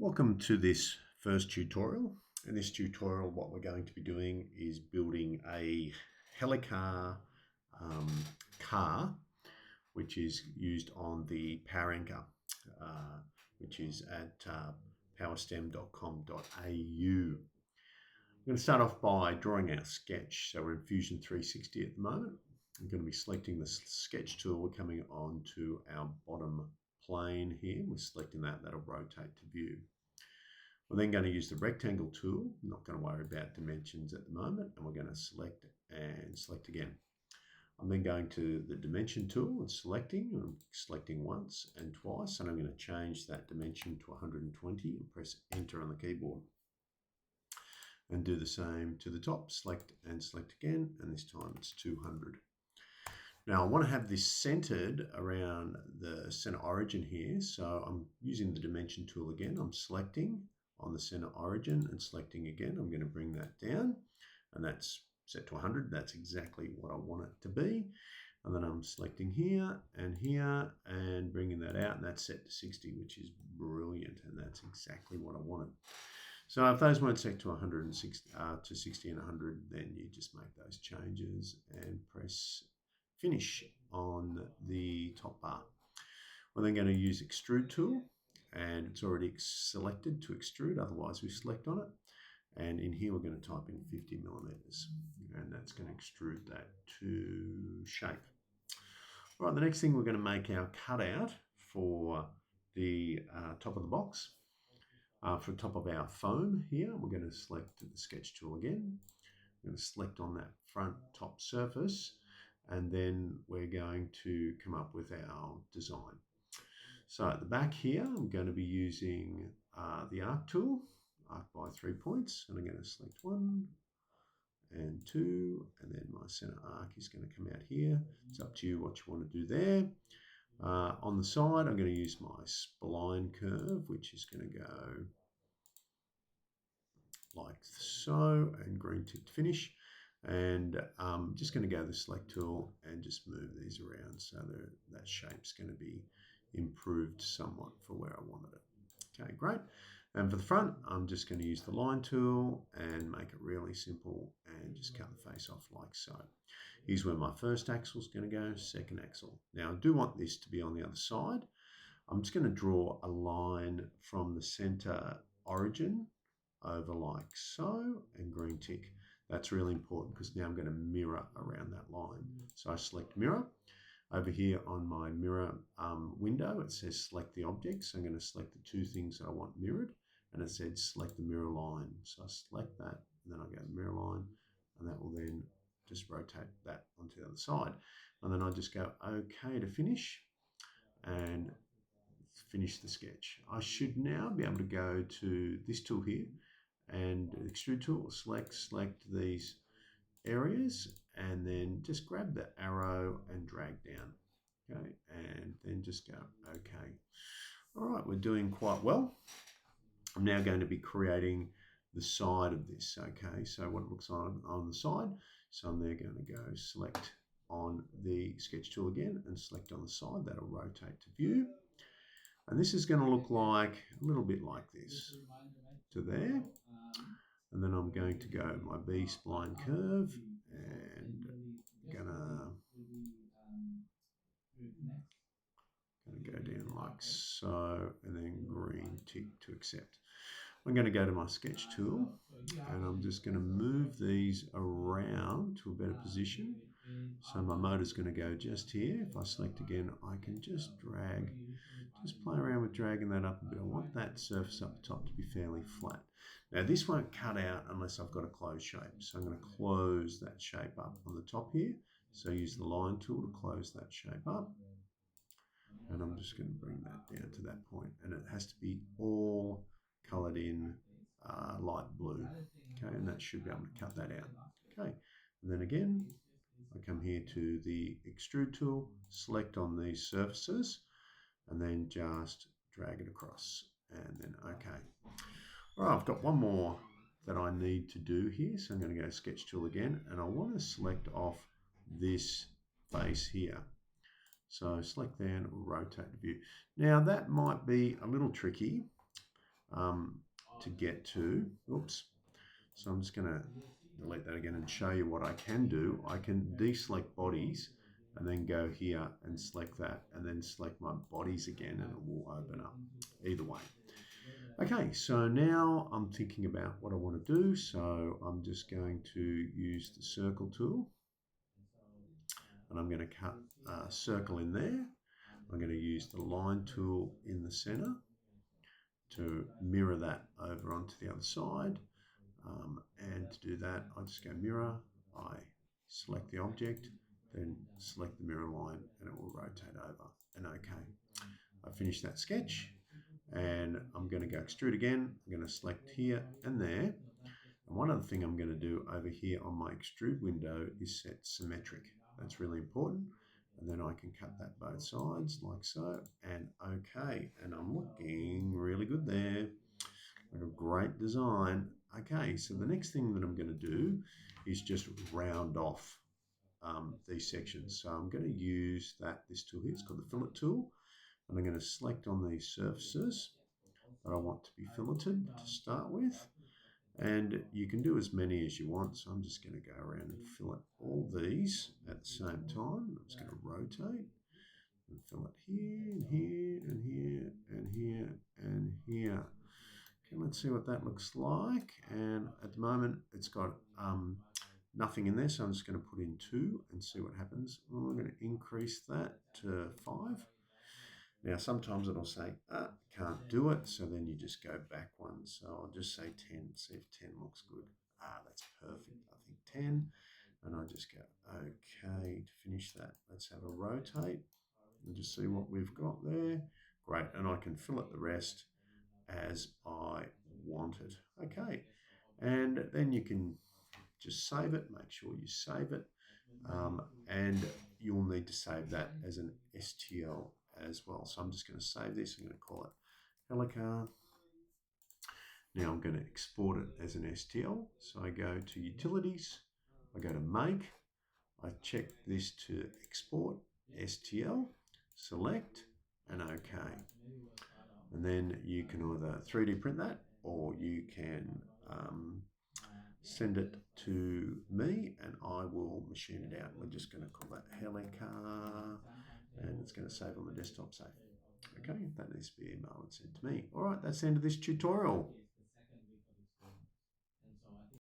Welcome to this first tutorial. In this tutorial, what we're going to be doing is building a Helicar car, which is used on the power anchor, which is at powerstem.com.au. I'm going to start off by drawing our sketch. So we're in Fusion 360 at the moment. I'm going to be selecting the sketch tool. We're coming on to our bottom plane here. We're selecting that. That'll rotate to view. We're then going to use the rectangle tool. I'm not going to worry about dimensions at the moment, and we're going to select and select again. I'm then going to the dimension tool and selecting. I'm selecting once and twice, and I'm going to change that dimension to 120 and press enter on the keyboard. And do the same to the top, select and select again, and this time it's 200. Now I want to have this centered around the center origin here, so I'm using the dimension tool again. I'm selecting on the center origin and selecting again. I'm going to bring that down, and that's set to 100. That's exactly what I want it to be. And then I'm selecting here and bringing that out, and that's set to 60, which is brilliant, and that's exactly what I wanted. So if those weren't set to 160 to 60 and 100, then you just make those changes and press finish on the top bar. We're then going to use extrude tool, and it's already selected to extrude, otherwise we select on it. And in here we're going to type in 50 millimeters, and that's going to extrude that to shape. All right, the next thing we're going to make our cutout for the top of the box. For the top of our foam here, we're going to select the sketch tool again. We're going to select on that front top surface, and then we're going to come up with our design. So at the back here, I'm going to be using the arc tool, arc by 3 points, and I'm going to select 1 and 2, and then my center arc is going to come out here. It's up to you what you want to do there. On the side, I'm going to use my spline curve, which is going to go like so, and green tick to finish. And I'm just going to go to the select tool and just move these around so that shape's going to be improved somewhat for where I wanted it. Okay, great. And for the front, I'm just going to use the line tool and make it really simple and just cut the face off like so. Here's where my first axle is going to go, second axle. Now I do want this to be on the other side. I'm just going to draw a line from the center origin over like so, and green tick. That's really important because now I'm going to mirror around that line. So I select mirror. Over here on my mirror window, it says select the object. So I'm going to select the two things that I want mirrored, and it said select the mirror line. So I select that, and then I go to mirror line, and that will then just rotate that onto the other side. And then I just go OK to finish, and finish the sketch. I should now be able to go to this tool here, and extrude tool, select these areas, and then just grab the arrow and drag down. Okay, and then just go OK. All right, we're doing quite well. I'm now going to be creating the side of this. Okay, so what it looks like on the side. So I'm there going to go select on the sketch tool again and select on the side. That'll rotate to view. And this is going to look like a little bit like this to there. And then I'm going to go my B spline curve and gonna go down like so, and then green tick to accept. I'm going to go to my sketch tool, and I'm just going to move these around to a better position. So my motor's going to go just here. If I select again, I can just drag, just play around with dragging that up a bit. I want that surface up the top to be fairly flat. Now this won't cut out unless I've got a closed shape. So I'm going to close that shape up on the top here. So use the line tool to close that shape up. And I'm just going to bring that down to that point. And it has to be all colored in light blue. Okay, and that should be able to cut that out. Okay, and then again, I come here to the extrude tool, select on these surfaces, and then just drag it across, and then okay. All right, I've got one more that I need to do here, so I'm going to go sketch tool again, and I want to select off this face here. So select there and rotate the view. Now that might be a little tricky. to get to. Oops. So I'm just going to delete that again and show you what I can do. I can deselect bodies and then go here and select that and then select my bodies again and it will open up either way. Okay, so now I'm thinking about what I want to do. So I'm just going to use the circle tool and I'm going to cut a circle in there. I'm going to use the line tool in the center to mirror that over onto the other side. And to do that, I just go mirror, I select the object, then select the mirror line and it will rotate over. And okay, I finished that sketch and I'm going to go extrude again. I'm going to select here and there. And one other thing I'm going to do over here on my extrude window is set symmetric. That's really important. And then I can cut that both sides like so. And okay, and I'm looking really good there. Like a great design. Okay, so the next thing that I'm going to do is just round off these sections. So I'm going to use this tool here. It's called the fillet tool. And I'm going to select on these surfaces that I want to be filleted to start with. And you can do as many as you want. So I'm just going to go around and fillet all these at the same time. I'm just going to rotate and fillet here and here and here and here and here. Okay, let's see what that looks like. And at the moment, it's got nothing in there, so I'm just going to put in 2 and see what happens. Well, I'm going to increase that to 5. Now, sometimes it'll say, can't do it, so then you just go back one. So I'll just say 10, see if 10 looks good. That's perfect, I think 10. And I just go, okay, to finish that, let's have a rotate and just see what we've got there. Great, and I can fillet the rest as I want it. Okay, and then you can just save it, make sure you save it, and you'll need to save that as an STL as well. So I'm just going to save this, I'm going to call it Helicar. Now I'm going to export it as an STL. So I go to Utilities, I go to Make, I check this to export, STL, select, and OK. And then you can either 3D print that or you can send it to me and I will machine it out. We're just going to call that Helicar and it's going to save on the desktop save. Okay, that needs to be emailed and sent to me. All right, that's the end of this tutorial.